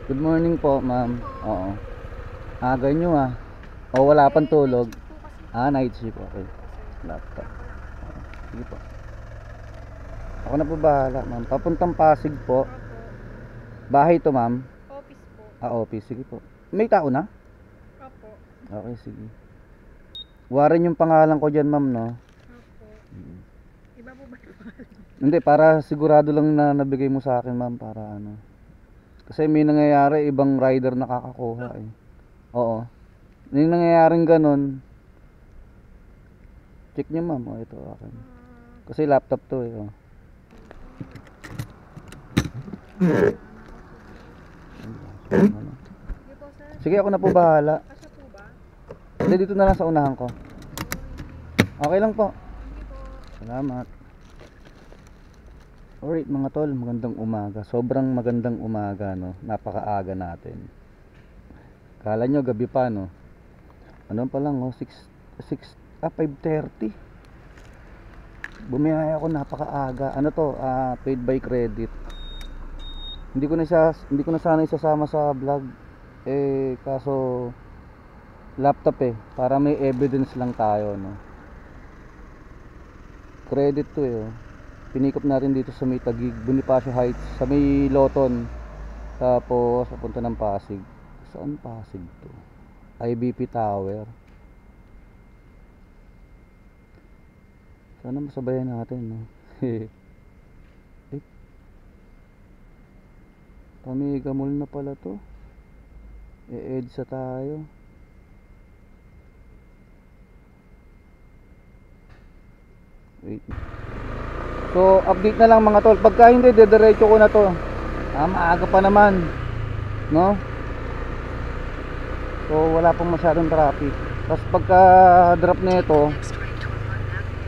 Good morning po, ma'am. Oo. Ganyo ah. O wala pang tulog. Night shift. Okay. Laptop. Sige po. Ako na po bahala, ma'am. Papuntang Pasig po. Bahay to, ma'am. Office po. Office. Sige po. May tao na? Opo. Okay, sige. Warren yung pangalan ko dyan, ma'am, no? Opo. Iba po ba yung pangalan? Hindi, para sigurado lang na nabigay mo sa akin, ma'am, para ano. Kasi may nangyayari, ibang rider nakakakuha eh. Oo. May nangyayaring ganun. Check nyo, ma'am. Ito akin. Kasi laptop to eh. Oh. Sige, ako na po bahala. Kasya po ba? Hindi, dito na lang sa unahan ko. Okay lang po. Salamat. Alright mga tol, magandang umaga. Sobrang magandang umaga, no? Napakaaga natin. Kala nyo gabi pa, no? Ano pa lang, oh? 5:30. Bumiyaya ako, napakaaga. Ano to? Paid by credit. Hindi ko na sana isasama sa vlog. Kaso laptop para may evidence lang tayo, no? Credit to oh. Pinikop natin dito sa may Taguig, Bonifacio Heights, sa may Loton. Tapos papunta ng Pasig. Saan Pasig to? IBP Tower. Sana masabayan natin, no? Pamiga Mall na pala to. EDSA tayo. Wait. So update na lang mga tol. Pagka hindi, dediretso ko na to. Maaga pa naman, no? So wala pang masyadong traffic. Tapos pagka drop na ito,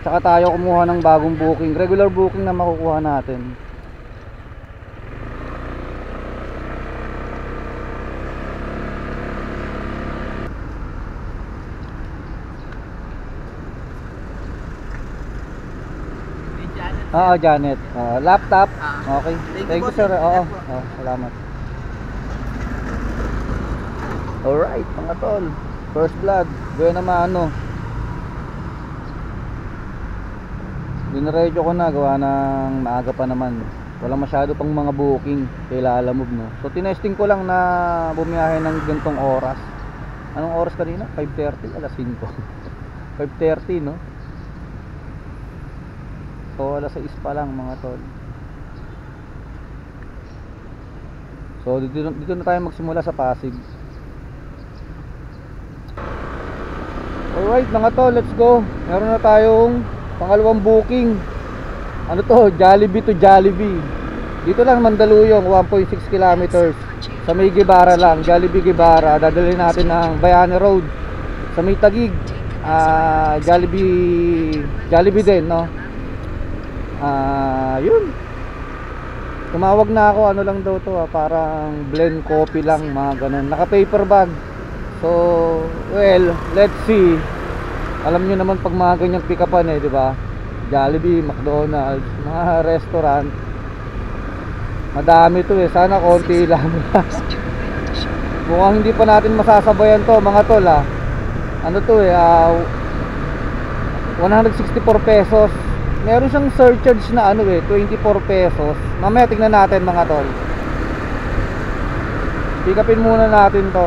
saka tayo kumuha ng bagong booking. Regular booking na makukuha natin. Janet. Laptop. Okay. Thank you, sir. Oo. Salamat. Alright, mga tol. First vlog. Gawin naman ano. Dinaredyo ko na. Gawa ng maaga pa naman. Walang masyado pang mga booking. Kailangan move, no? So, tinesting ko lang na bumiyahe ng gantong oras. Anong oras kanina? 5:30? Alas 5. 5:30, no? So alas 6 pa lang mga tol. So dito na tayo magsimula sa Pasig. Alright mga tol, let's go. Meron na tayong pangalawang booking. Ano to? Jollibee to Jollibee. Dito lang Mandaluyong, 1.6 kilometers. Sa may Guevara lang, Jollibee Guevara. Dadalhin natin ng Bayani Road. Sa may Taguig, Jollibee din, no? Yun. Tumawag na ako, ano lang daw to, parang blend coffee lang, mga ganun. Naka paper bag. So, well, let's see. Alam niyo naman pag mga ganyang pick upan di ba? Jollibee, McDonald's, mga restaurant. Madami to sana konti lang. Mukhang hindi pa natin masasabayan to, mga tol Ano to 164 pesos. Meron siyang surcharge na 24 pesos. Mamaya tingnan natin mga tol. Pick upin muna natin to.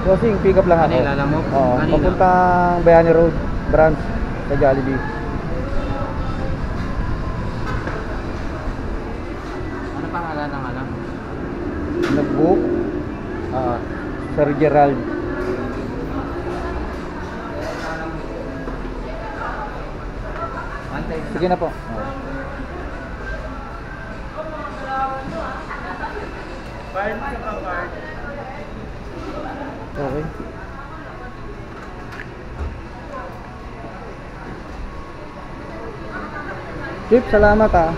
Crossing, pick up lang ako. Kanila lang mo? Oo, papuntang Bayani Road branch sa Jollibee. Ano pangalan ng alam? Nag-book Sir Gerald. Sige na po. Card ka pa, card. Okay. Chip, salamat ah.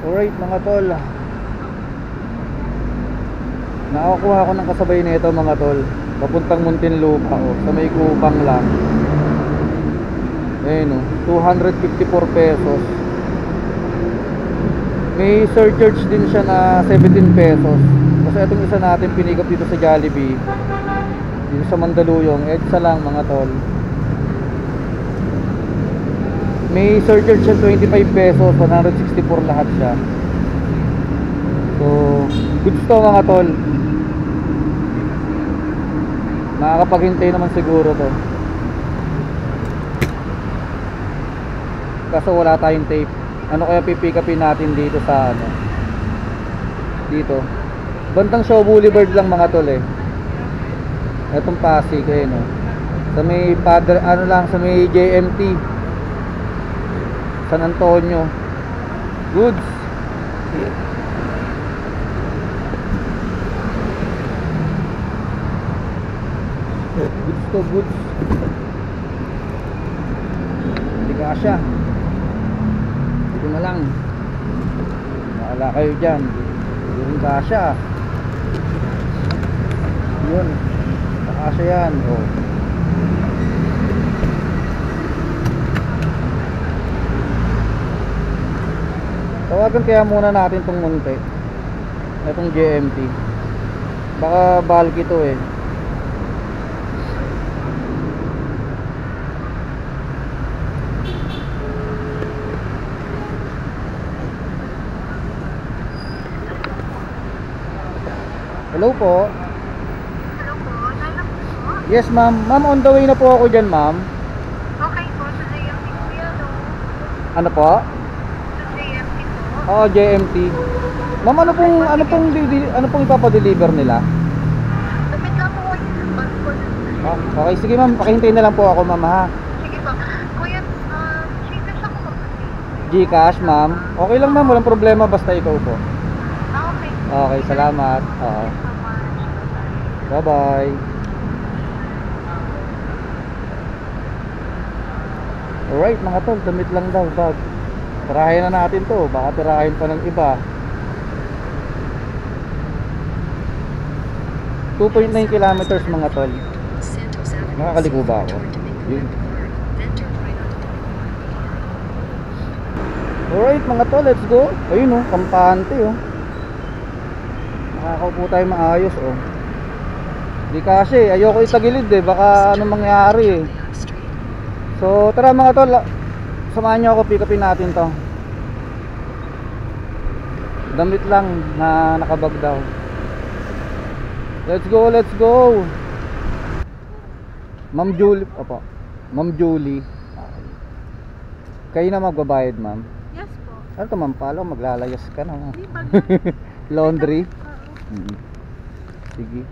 Alright mga tol, nakakuha ko ng kasabay nito mga tol, papuntang Muntinlupa sa may Kupang lang. Ayun o, 254 pesos. May surcharge din siya na 17 pesos. Kasi itong isa natin pinikap dito sa Jollibee, dito sa Mandaluyong, EDSA lang mga tol. May surcharge siya 25 pesos, 164 lahat siya. So, goods to mga tol. Makakapaghintay naman siguro to. Kaso wala tayong tape. Ano kaya pipick upin natin dito sa ano? Dito. Bantang Shaw Boulevard lang mga tol eh. Etong Pasig eh no. Sa may Padre, ano lang, sa may JMT. San Antonio. Goods. Goods to goods. Hindi kasya. Ito na lang. Bahala kayo dyan. Hindi rin kasya. Yun. Kasya yan. Oh. Tawagan kaya muna natin tong munti. Itong JMT. Baka bulky to eh. Hello po. Hello po, nalak po. Yes ma'am. Ma'am, on the way na po ako dyan ma'am. Okay po, sa JMT po yan o. Ano po? Sa JMT po. Oo, JMT. Ma'am, ano pong ipapadeliver nila? Damit lang po kayo sa passport. Okay, sige ma'am, pakihintay na lang po ako ma'am ha. Sige po. Kuya, Gcash ako mag-pay. Gcash ma'am. Okay lang ma'am, walang problema basta ikaw po. Okay. Okay, salamat. Oo. Thank you so much. Bye bye. Alright mga tol, damit lang daw bag. Tirahin na natin to, baka tirahin pa ng iba. 2.9 kilometers mga tol. Makakaligo ba ako? Yun. Alright mga tol, let's go. Ayun oh, kampante oh. Nakakaupo tayo maayos oh. Di kasi, ayoko itagilid eh, baka anong mangyari eh. So tara mga tol, samahan nyo ako, pick upin natin to. Damit lang na nakabag daw. Let's go, let's go. Ma'am Julie, opo. Ma'am Julie. Okay. Kayo na magbabayad ma'am. Yes po. Ano to ma'am, pala maglalayas ka na ma'am. Di bag yan. Laundry. Oo. Sige.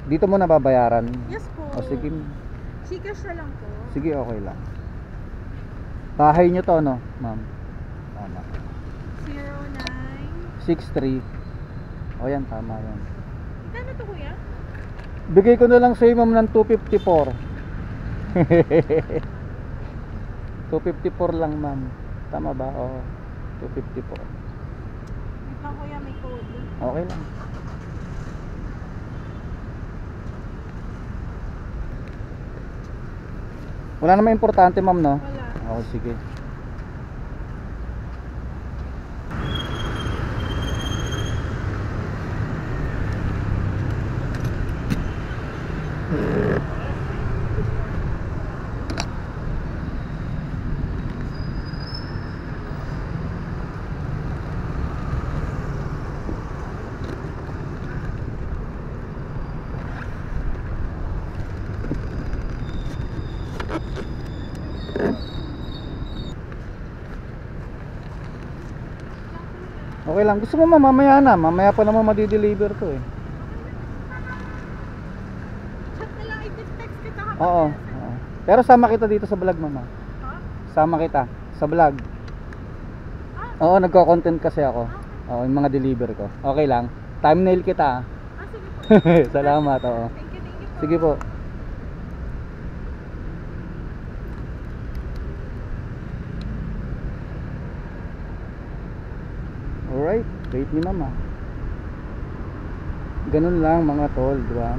Dito mo na babayaran. Yes po. O sige. Gcash na lang po. Sige, okay lang. Bahay nyo to no, ma'am? Tama. 09. 63. O yan, tama yan. Kano to kuya? Bigay ko na lang sa'yo ma'am ng 254. 254 lang ma'am. Tama ba? Oo. 254. Wait lang kuya, may code. Okay lang. Wala namang importante ma'am no? Wala. Oo, sige. Okay lang. Gusto mo mamaya na. Mamaya pa naman madi-deliver to eh. Chat na lang, i-text kita kapag. Oo. Oo. Pero sama kita dito sa vlog mama. Ha? Sama kita sa vlog. Oo, nagko-content kasi ako. Oo, yung mga deliver ko. Okay lang. Thumbnail kita. Ah, sige po. Salamat, oo. Thank you po. Sige po. Alright, wait ni mama. Ganun lang mga tol, di ba?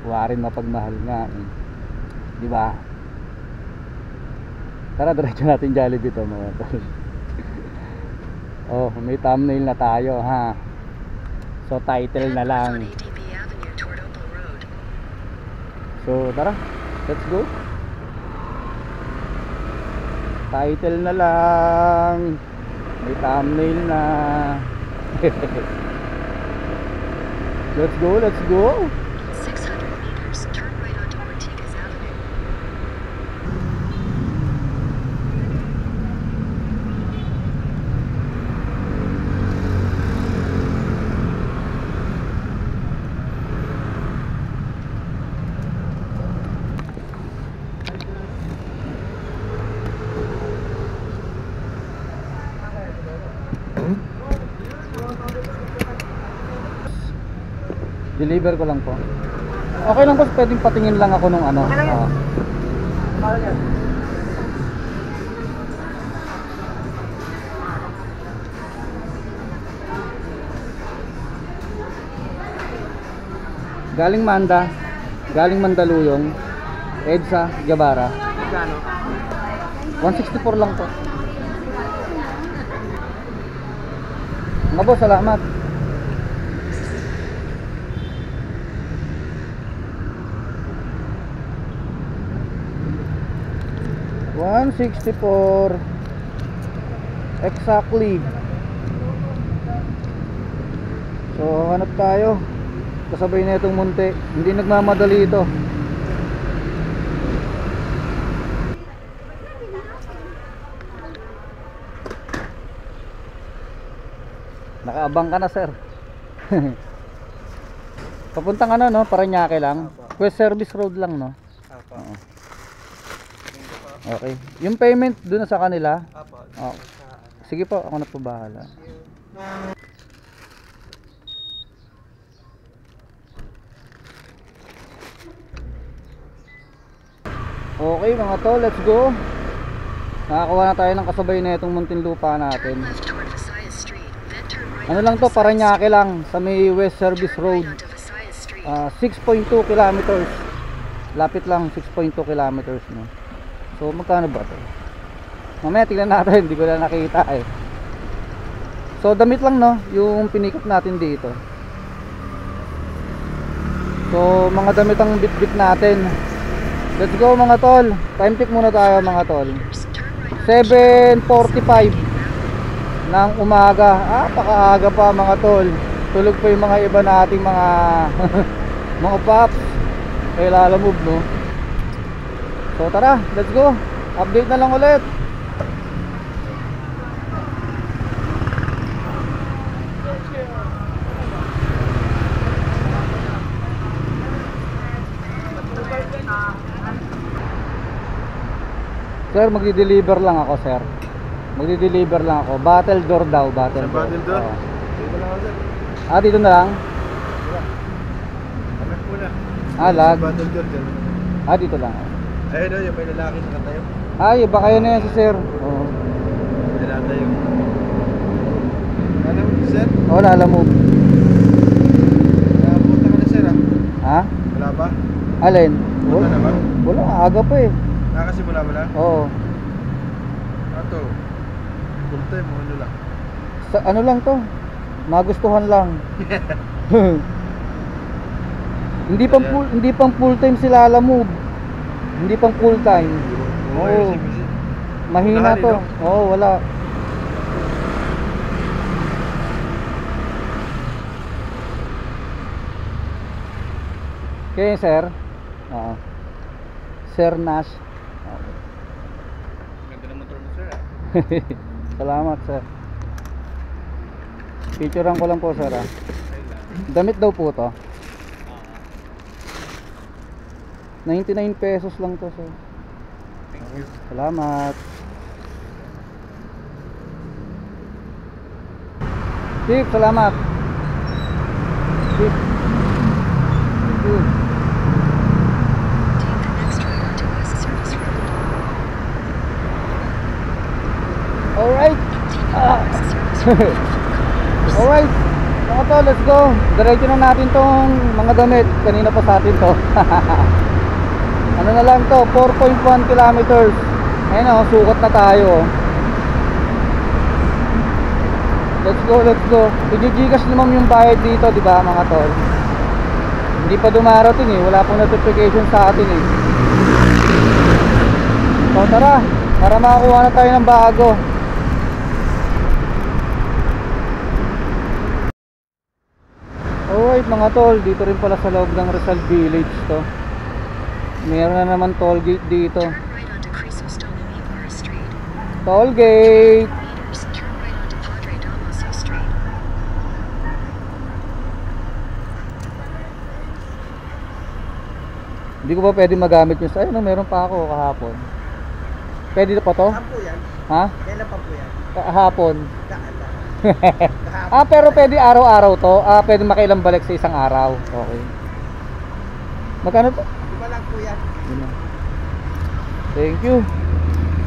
Warin mapagmahal nga eh. Di ba? Tara, diretso natin Jollibee to mga tol. Oh, may thumbnail na tayo ha. So title na lang. So tara, let's go. Title na lang. May thumbnail na. Let's go, let's go. 600 meters, turn right onto Ortigas Avenue. Deliver ko lang po. Okay lang po, pwedeng patingin lang ako nung ano. Galing Manda, galing Mandaluyong, EDSA, Gabara. Magkano? 164 lang po. Mga boss, salamat. $164 exactly. So hanap tayo kasabay na itong munti. Hindi nagmamadali ito. Nakaabang ka na sir. Papuntang ano no, Parañaque lang. West Service Road lang no. Oo. Okay. Yung payment doon na sa kanila. Oh. Sige po, ako na po bahala. Okay mga tol, let's go. Nakakuha na tayo ng kasabay na itong Muntinlupa natin. Turn left toward Visayas Street, then turn right Ano onto lang to, Visayas Parañaque Street. lang sa may West Service Turn Road. right onto Visayas Street. 6.2 kilometers. Lapit lang, 6.2 kilometers no. So magkano ba to? Mamaya tignan natin, hindi ko na nakita eh. So damit lang no, yung pinikot natin dito. So mga damit ang bit-bit natin. Let's go mga tol. Time check muna tayo mga tol. Turn right onto 7:45 ng umaga. Pakaaga pa mga tol. Tulog pa yung mga iba nating mga mga paps. Eh lalamove no. So tara, let's go. Update na lang ulit. Sir, magdi-deliver lang ako, sir. Magdi-deliver lang ako. Battle door daw, battle Sa door. battle door? Oo. Dito lang ako sir. Dito na lang. Anak mo na. Lag. Sa battle door dyan. Dito lang. Ayun o, yung may lalaki nakatayo. Iba kayo na yan si sir. Oo. May natayo. Alam mo sir? Wala, alam mo. Punta ka na sir Ha? Wala ba? Alin? Punta na ba? Wala, aga pa eh. Nakasimula mo na? Oo. Ato. Full time mo ano lang. Sa, ano lang to? Magustuhan lang. Hindi pang full time sila alam mo. Hindi pang full time. Oo. Mahina to. Oo, wala. Okay, sir. Oo. Sir Nash. Okay. Ganda ng motor mo sir Salamat, sir. Picturean ko lang po, sir. Damit daw po to. 99 pesos lang to, sir. Thank you. Salamat. Chief, salamat. Chief. Thank you. Alright, mga tol, let's go. Diretso na natin tong mga damit. Kanina pa sa atin to. Ano na lang to, 4.1 kilometers. Ayun o, sukat na tayo. Let's go, let's go. I-Gcash naman yung bayad dito, di ba mga tol? Hindi pa dumarating eh, wala pong notification sa atin eh. So tara, para makakuha na tayo ng bago. Alright mga tol, dito rin pala sa loob ng Rizal Village to. Meron na naman toll gate dito. Turn right onto Crisostomo Ibarra Street. Toll gate! Meters, turn right onto Padre Damaso Street. Hindi ko ba pwede magamit yun sa... Ayun, meron pa ako kahapon. Pwede na pa to? Kampo yan. Ha? Kailan pa po yan? Kahapon. Kahapon. Pero pwede araw-araw to? Pwede makailang balik sa isang araw. Okay. Magkano to? Lima lang po yan. Yun na. Thank you.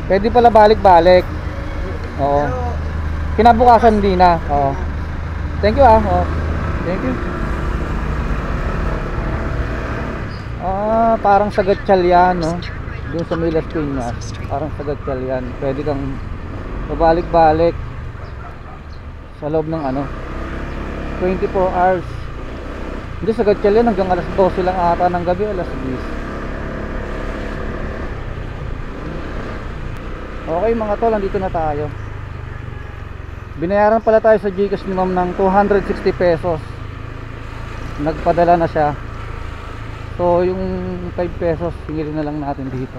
Pwede pala balik-balik. Oo. Pero, Kinabukasan din na. Oo. Thank you Oo. Thank you. Parang sa Gatchal yan, no? Doon sa May Las Piñas. Parang sa Gatchal yan. Pwede kang babalik-balik sa loob ng 24 hours. Hindi sa Gatchal yan, hanggang alas 12 lang ata ng gabi, alas 10. Okay mga tol, andito na tayo. Binayaran pala tayo sa Gcash ni ma'am ng 260 pesos. Nagpadala na siya. So yung 5 pesos hingilin na lang natin dito.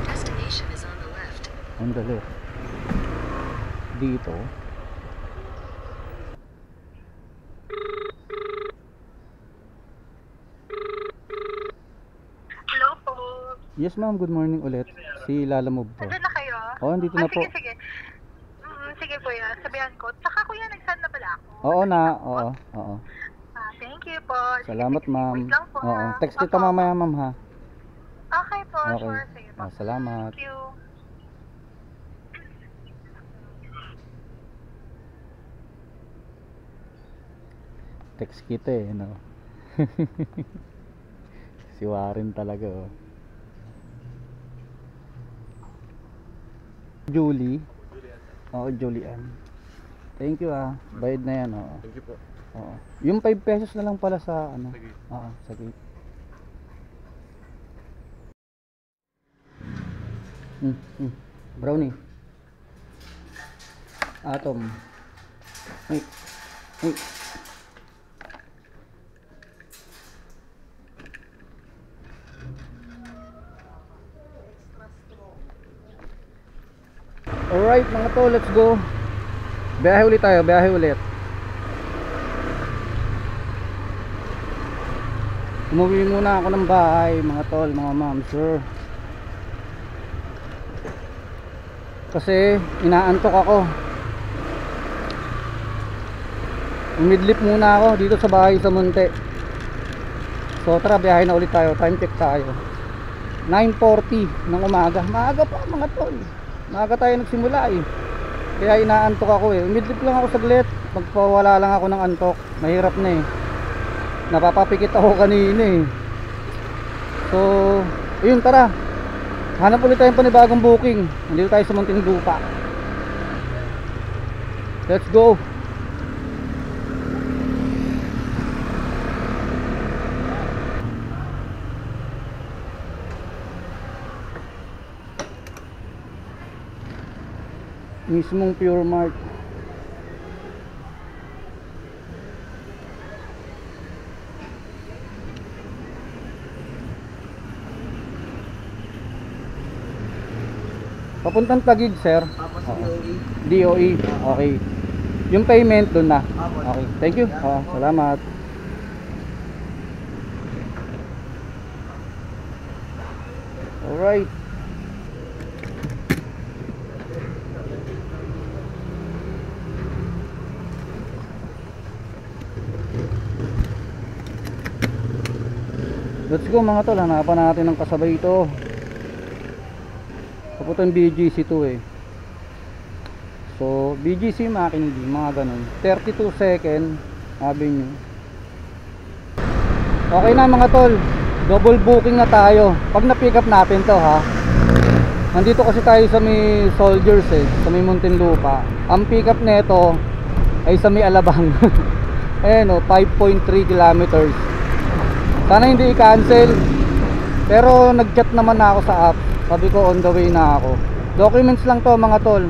Destination is on the left. On the left. Dito. Hello po. Yes ma'am, good morning ulit. Si Lala Move po. Nandun na kayo? Oo, andito na po. Sige, sige. Sige kuya, sabihan ko. Tsaka kuya, nag-send na pala ako. Oo. Thank you po. Sige, Salamat sige. ma'am. Wait lang po, Oo, ha? text kita Opo. mamaya ma'am ha. Okay po, Okay. sure. Sige po. Salamat. Thank you. Text kita no. Si Warren talaga Julie. Oo, Julian. Thank you Bayad na yan Thank you po. Oo. Yung 5 pesos na lang pala sa Oo, sa gate. Brownie. Atom. Wait. Alright mga tol, let's go. Biyahe ulit tayo, biyahe ulit. Umuwi muna ako ng bahay mga tol, mga ma'am, sir. Kasi inaantok ako. Umidlip muna ako dito sa bahay sa Monte. So tara, biyahe na ulit tayo. Time check tayo 9:40 ng umaga. Maaga pa mga tol. Maaga tayo nagsimula Kaya inaantok ako Umidlip lang ako saglit. Magpawala lang ako ng antok. Mahirap na Napapapikit ako kanina So ayun, tara. Hanap ulit tayong panibagong booking. Nandito tayo sa Muntinlupa. Let's go. Mismong Pure Mart. Papuntang Taguig, sir. Tapos DOE. DOE. Okay. Yung payment doon na. Apo. Okay. Thank you. Salamat. Alright. Let's go mga tol. Hanapan natin ng kasabay ito. Papuntang BGC 2 So BGC Makining, mga ganun. 32 second Avenue. Okay na mga tol, double booking na tayo. Pag na-pick up natin to ha. Nandito kasi tayo sa may Soldiers sa may Muntinlupa. Ang pick up nito ay sa may Alabang. Ayan 5.3 kilometers. Sana hindi i-cancel. Pero nag-chat naman na ako sa app. Sabi ko on the way na ako. Documents lang to mga tol.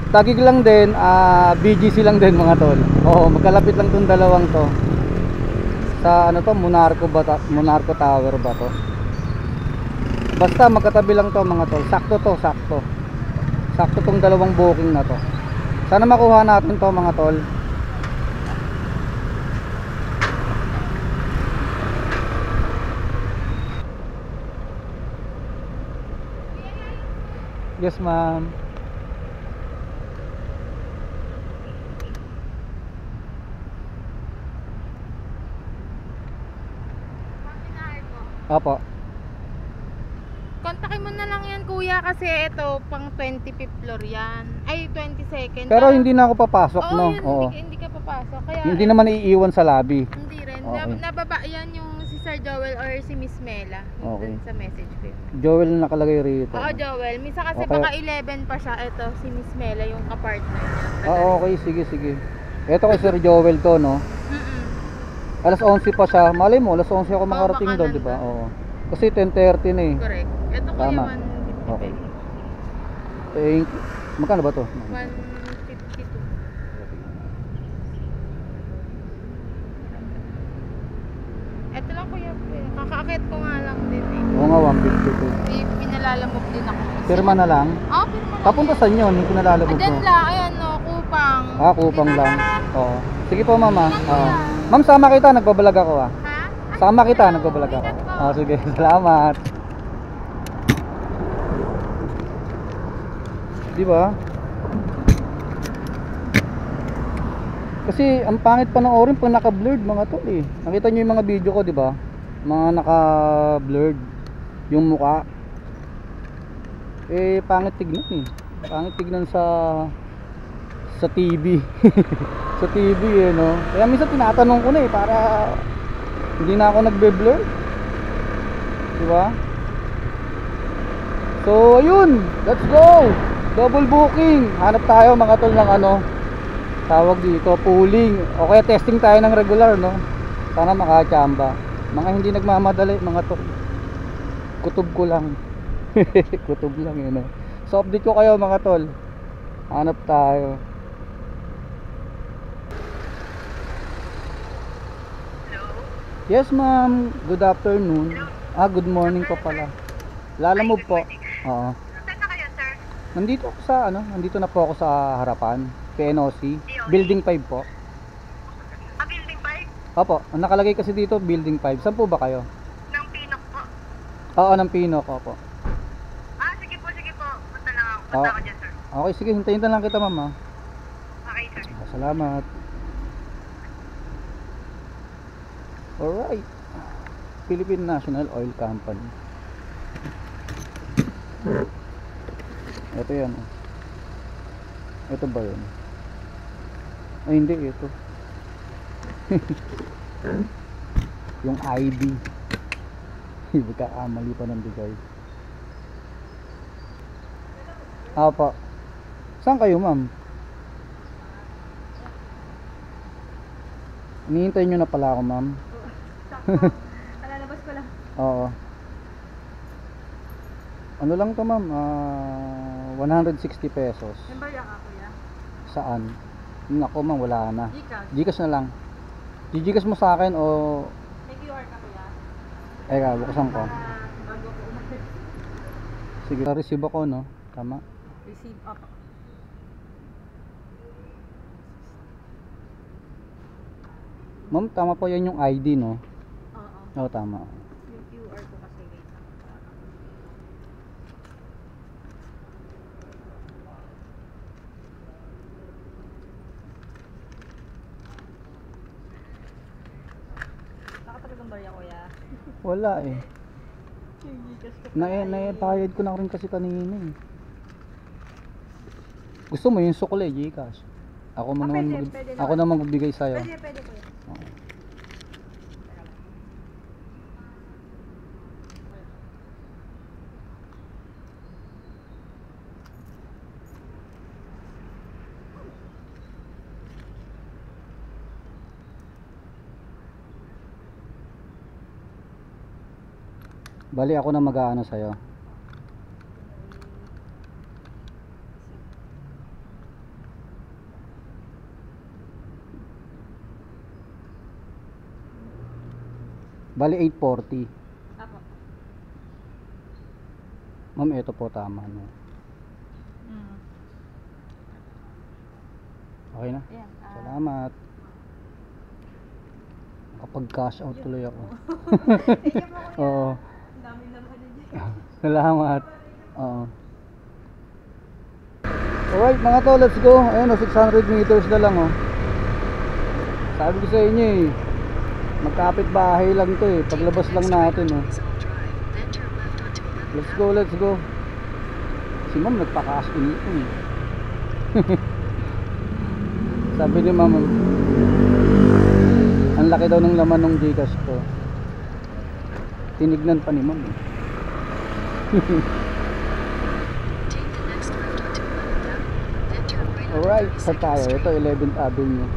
Tagig lang din, BGC lang din mga tol. Oo, magkalapit lang tong dalawang to. Sa ano to, Monarco Tower ba to? Basta magkatabi lang to mga tol. Sakto to, sakto. Sakto tong dalawang booking na to. Sana makuha natin to mga tol. Yes ma'am. Apo. Kontakin mo na lang yan kuya kasi ito pang 25th floor yan. Ay 22nd. Pero hindi na ako papasok Oo, no. yun, Oo. hindi ka papasok. Kaya Hindi naman iiwan sa lobby. hindi rin. Okay. Nababa yan yung si Sir Joel or si Miss Mela. Yung Okay. dun sa message ko. Joel na nakalagay rito. Oo, Joel. Misa kasi Okay. baka 11 pa siya. Ito, si Miss Mela yung kapartner niya. Okay, sige, sige. Ito kay Sir Joel to, no? Alas 11 pa siya. Malay mo, alas 11 ako makarating baka doon, di ba? nandun. Oo. Kasi 10:30 na eh. Correct. Ito kuya Tama. 152. Okay. Thank you. Magkano ba to? 152. Ito lang kuya. Kakaakit ko nga lang din eh. Oo nga, 152. Pinalalamog din ako. Pirma na lang. Pirma na. Papunta saan yun? Hindi ko nalalabog Diyan ko. lang, ayan no, Kupang. Kupang lang. Oo. Sige po, mama. Lang Oo. kuya. Ma'am, sama kita. Nagbabalag ako Ha? Sama kita. Nagbabalag ako. Ingat po. Sige. Salamat. Di ba? Kasi ang pangit pa ng orin pag naka-blurred mga tol eh. Nakita niyo yung mga video ko, di ba? Mga naka-blurred yung mukha. Eh pangit tignan eh. Pangit tignan sa TV. Sa TV eh no. Kaya minsan tinatanong ko na eh para hindi na ako nagbe-blur. Di ba? So ayun, let's go. Double booking. Hanap tayo mga tol ng ano, tawag dito, pooling. O kaya testing tayo ng regular, no? Sana makachamba. Mga hindi nagmamadali, mga tol. Kutob ko lang. Kutob lang yun, no? So update ko kayo mga tol. Hanap tayo. Yes ma'am, good afternoon. Good morning pa pala. Lalamove po. Oo. Saan na kayo, sir? Nandito ako sa nandito na po ako sa harapan, PNOC, Building 5 po. Building 5? Opo, ang nakalagay kasi dito Building 5. Saan po ba kayo? Ng Pinok po. Oo, ng Pinok, opo. Sige po, sige po. Punta lang ako. Ah. Punta ako dyan, sir. Okay, sige, hintayin na lang kita, mama. Okay, sir. Salamat. Alright. Philippine National Oil Company. Ito yan. Ito ba yun? Ay hindi, ito. Yung ID. Magkakamali pa ng bigay. Apa. Saan kayo ma'am? Hinihintay nyo na pala ako ma'am. Alalabas ko lang. Oo. Ano lang to ma'am? 160 pesos. Yung barya ka kuya? Saan? Nako ma'am, wala na. Gcash. Gcash na lang. Gcash mo sa akin o... May QR ka kuya? Eka, buksan ko. Bago ko umalit. Sige, receive ako no? Tama. Receive up. Ma'am, tama po yan yung ID no? Oo. Oo, tama. Yung QR ko kasi wait lang. Nakatagal ang barya kuya? Wala eh. Yung Gcash ko Nabayad ko na rin kasi kanina eh. Gusto mo yung sukle, Gcash? Ako mo naman ako naman magbigay sa'yo. Pwede po yan. Bali ako na mag-aano sa'yo. Bali 840. Apo. Ma'am, ito po tama no. Okay na? Ayan. Salamat. Nakapag-cash out tuloy ako. Oo. Salamat. Oo. Alright mga tol, let's go. Ayun o, 600 meters na lang oh. Sabi ko sa inyo eh, magkapit bahay lang to eh. Paglabas lang natin oh. Let's go, let's go. Si ma'am nagpa-cash in ito eh. Sabi ni ma'am, ang laki daw ng laman ng Gcash ko. Tinignan pa ni ma'am eh. Alright, sa tayo. Ito 11th Avenue.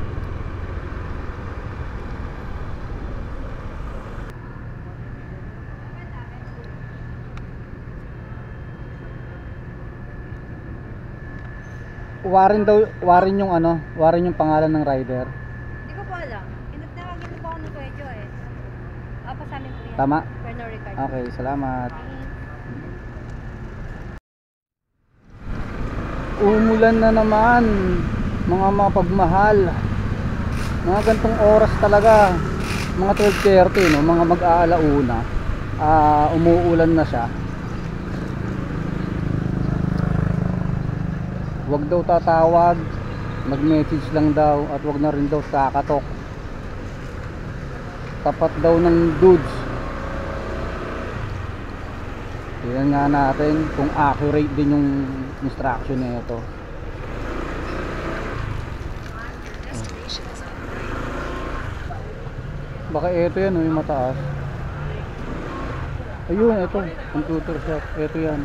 Warin daw, warin yung ano, warin yung pangalan ng rider. Hindi ko po alam. Tinatawagin mo po ako ng Kuya Joe eh. Apa sa amin po yan. Tama? Bernard Ricardo. Okay, salamat. Umulan na naman, mga mapagmahal. Mga gantong oras talaga, mga 12:30 no, mga mag-aalauna. Umuulan na siya. Huwag daw tatawag, mag-message lang daw at huwag na rin daw kakatok. Tapat daw ng dudes. Tingnan nga natin kung accurate din yung instruction na ito. Baka ito yan o, yung mataas. Ayun, ito, computer shop. Ito yan.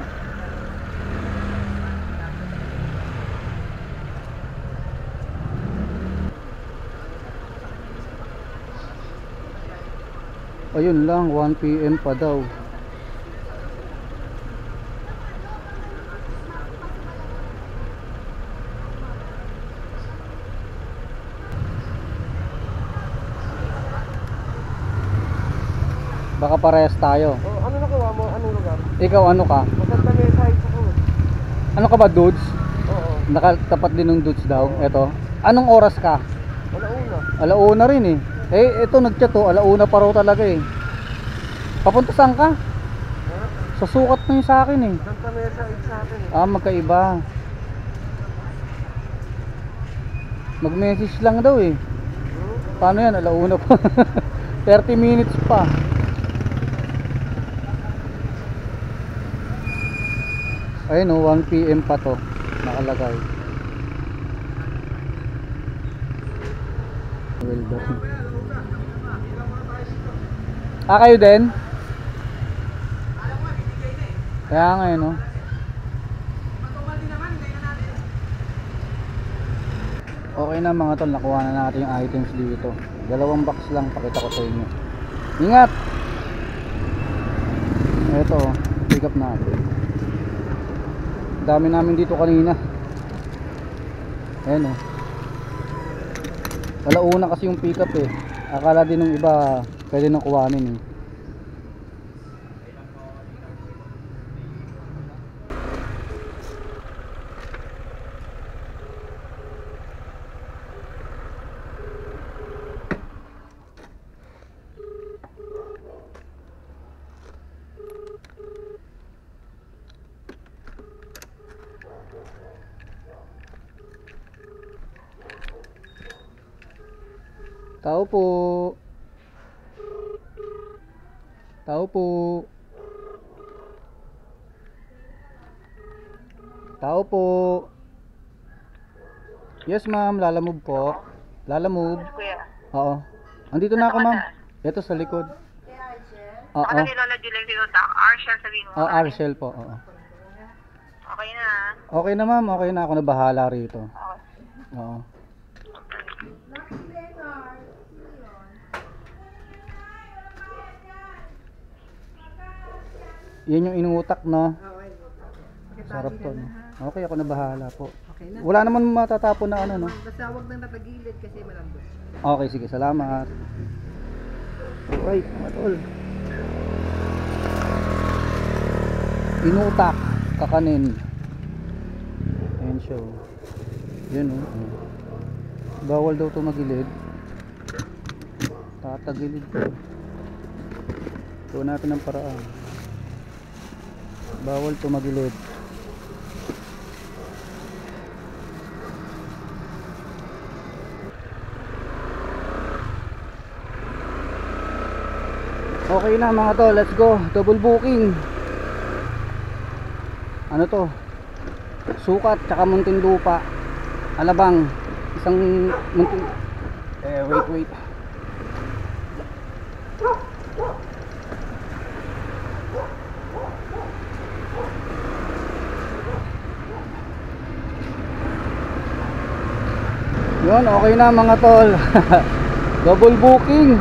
Ayun lang, 1 PM pa daw. Baka parehas tayo. Oh, ano nagawa mo? Anong lugar? Ikaw ano ka? Maganda may size ako. Ano ka ba, dudes? Oo. Nakatapat din ng dudes daw. Ito. Anong oras ka? Wala una. Alauna rin eh. Eh, ito nagchat to. Alauna pa raw talaga eh. Papunta saan ka? Ha? Sa sukat na yun sa akin eh. Santa Mesa sa atin eh. Magkaiba. Mag-message lang daw eh. Paano yan? Alauna pa. 30 minutes pa. Ayun o, 1 PM pa to. Nakalagay. Well done. Kayo din? Kaya nga yun o. Okay na mga tol, nakuha na natin yung items dito. 2 box lang, pakita ko sa inyo. Ingat! Ito, pick up natin. Dami namin dito kanina. Ayan o. Alauna kasi yung pick up eh. Akala din ng iba pwede nang kuhanin eh. Tao po. Tao po. Tao po. Yes ma'am, lalamove po. Lalamove. Kuya. Oo. Andito na ako ma'am. Ito sa likod. Oo. Ano ni Lola Julie dito sa Arshel sabihin mo? Oh, Arshel po. Oo. Okay na. Okay na ma'am, okay na ako na bahala rito. Okay. Oo. Yan yung inuutak, no? Sarap to, no? Okay, ako na bahala po. Okay na. Wala naman matatapon na ano, no? Basta huwag nang natagilid kasi malambot. Okay, sige, salamat. Alright, mga tol. Inutak, kakanin. Ayan siya, oh. Yan, oh. Bawal daw ito magilid. Tatagilid ko. Tuwa natin ang paraan. Bawal ito magilid. Okay na mga tol, let's go. Double booking. Ano to? Sukat tsaka Muntinlupa. Alabang. Isang muntin. Wait. Yun, okay na mga tol. Double booking.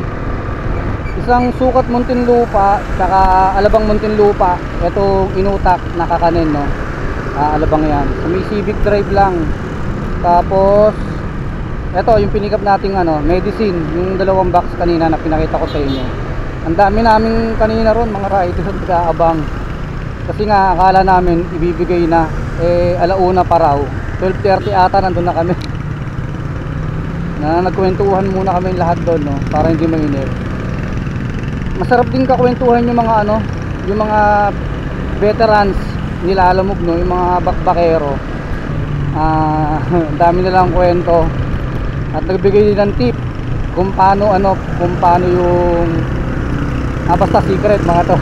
Isang Sukat Muntinlupa saka Alabang Muntinlupa. Ito inutak nakakanin, no. Alabang yan. So, may Civic Drive lang. Tapos ito yung pinikap nating ano, medicine, yung dalawang box kanina na pinakita ko sa inyo. Ang dami naming kanina ron mga riders nag-aabang. Kasi nga akala namin ibibigay na, alauna pa raw. 12:30 ata nandun na kami. Nagkwentuhan muna kami lahat doon, no, para hindi mainip. Masarap din kakwentuhan yung mga ano, yung mga veterans nila Alamog, no, yung mga bakbakero. Dami nilang kwento at nagbigay din ng tip kung paano yung basta secret mga to.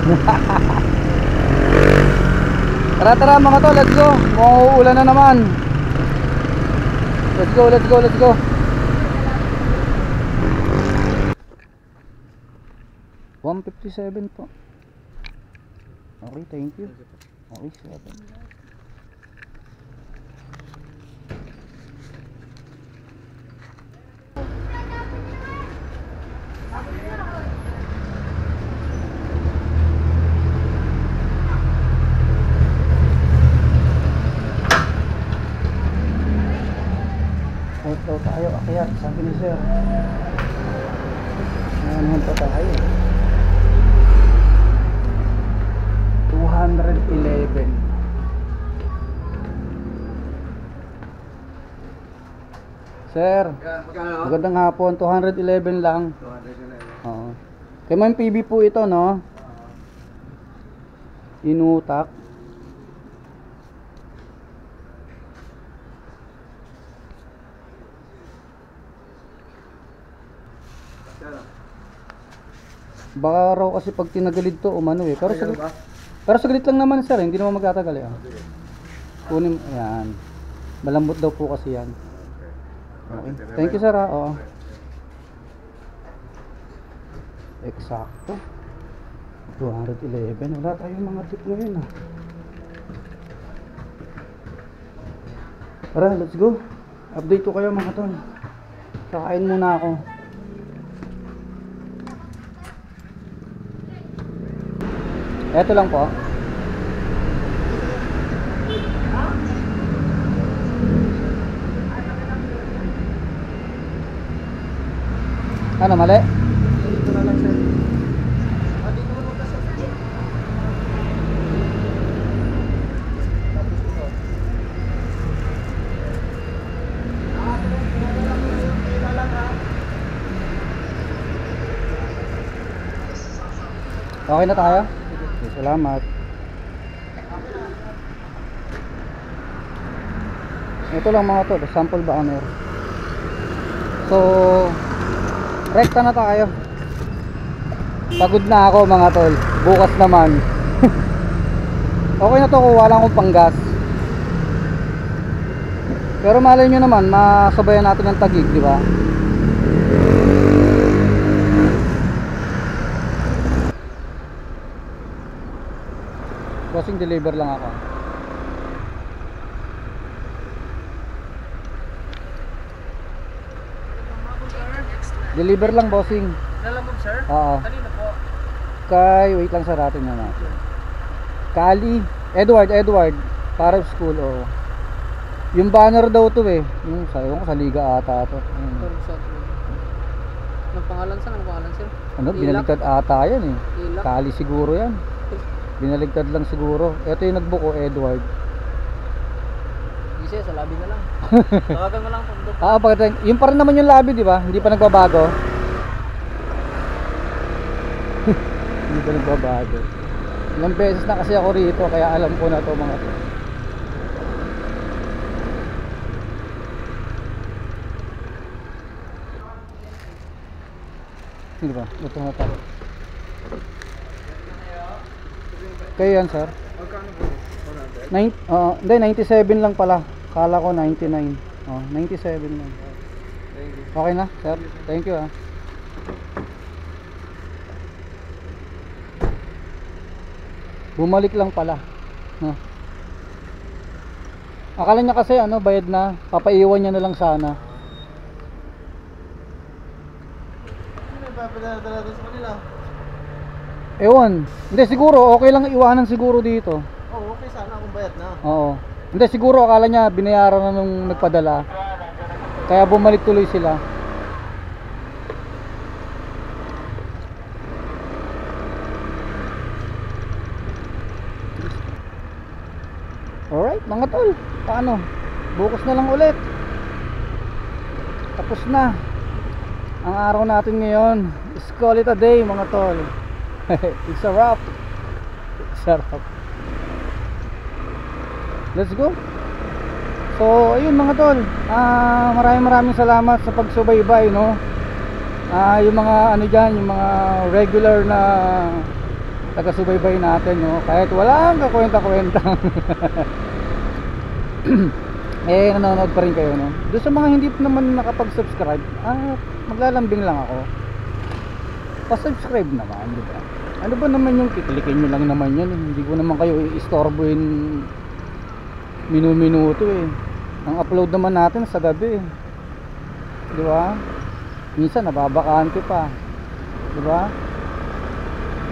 Tara mga to, let's go. Mauulan na naman. Let's go. $157 po. Okay, thank you. Okay, 7. Daw tayo akyat, sabi ni sir. Ayan pa tayo. 211. Sir, magandang hapon. 211 lang. Oo. Kay Ma'am PB po ito, no? Inutak. Baka raw kasi pag tinagalid to umano eh. Pero saglit lang naman sir, hindi naman magtatagal eh. Kunin, ayan. Malambot daw po kasi yan. Okay. Thank you sir. Oo. Eksakto. 211. Wala tayong mga tip ngayon ah. Tara, let's go. Update ko kayo mga tol. Kakain muna ako. Eto lang po. Ano, mali? Dito na lang sir. Okay na tayo? Okay, salamat. Ito lang mga to, sample banner. So, rekta na tayo. Pagod na ako mga tol. Bukas naman. Okay na to kung wala akong panggas. Pero malay nyo naman, masabayan natin ng Taguig, di ba? Bossing, deliver lang ako. Deliver lang, bossing. Nalamog, sir? Oo. Kanina po. Wait lang sa rating na natin. Kali, Edward, para school, oh. Yung banner daw to eh. Yung sa Liga ata to. Anong pangalan sir? Anong pangalan sir? Ano, binaligtad ata yan eh. Ilak. Kali siguro yan. Binaligtad lang siguro. Ito yung nagbuko, Edward. Hindi sir, sa labi na lang. Tawagan mo lang kung doon. Pagdating, yung pa rin naman yung lobby, di ba? Hindi pa nagbabago. Hindi pa nagbabago. Ilang beses na kasi ako rito, kaya alam ko na to mga to. Hindi ba? Ito na tayo. Kayo yan, sir? Magkano po? 100? Hindi, 97 lang pala. Kala ko 99. 97 lang. Thank you. Okay na, sir? Thank you, ah. Bumalik lang pala. No? Akala niya kasi bayad na. Papaiwan niya na lang sana. Ano yung papadala doon sa kanila? Ewan. Hindi, siguro okay lang iwanan siguro dito. Oo, okay sana kung bayad na. Oo. Hindi, siguro akala niya binayaran na nung nagpadala. Kaya bumalik tuloy sila. Alright, mga tol. Paano? Bukas na lang ulit. Tapos na ang araw natin ngayon. Let's call it a day, mga tol. It's a wrap. It's a wrap. Let's go. So, ayun mga tol. Maraming salamat sa pagsubaybay, no? Yung mga yung mga regular na taga-subaybay natin, no? Kahit walang kakwenta-kwentang nanonood pa rin kayo, no? Doon sa mga hindi naman nakapag-subscribe, maglalambing lang ako. Pa-subscribe naman, di ba? Ano ba naman yung kiklikin nyo lang naman yan, eh? Hindi ko naman kayo i-istorbohin minuto eh. Ang upload naman natin sa gabi, di ba? Minsan nababakante pa, di ba?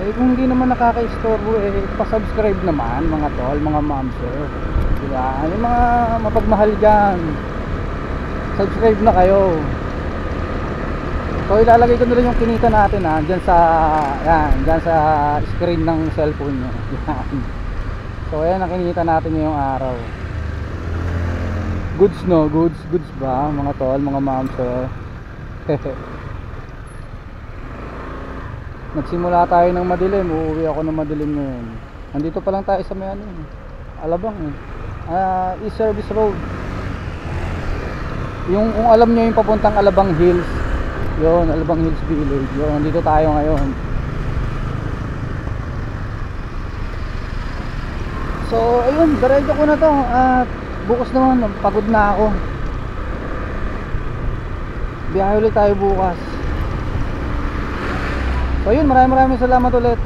Eh kung hindi naman nakaka-istorbo, pa-subscribe naman mga tol, mga mamsir, di ba? Yung mga mapagmahal dyan, subscribe na kayo. So ilalagay ko na rin yung kinita natin dyan sa screen ng cellphone nyo. So ayan ang kinita natin ngayong araw. Goods, no? Goods ba mga tol, mga mamsir? Nagsimula tayo ng madilim, uuwi ako ng madilim ngayon. Nandito pa lang tayo sa may Alabang East Service Road. Yung kung alam nyo yung papuntang Alabang Hills, yun, Alabang Hills Village, yun, nandito tayo ngayon. So ayun, diretso ko na to at bukas naman, pagod na ako. Biyahe ulit tayo bukas. So yun, maraming salamat ulit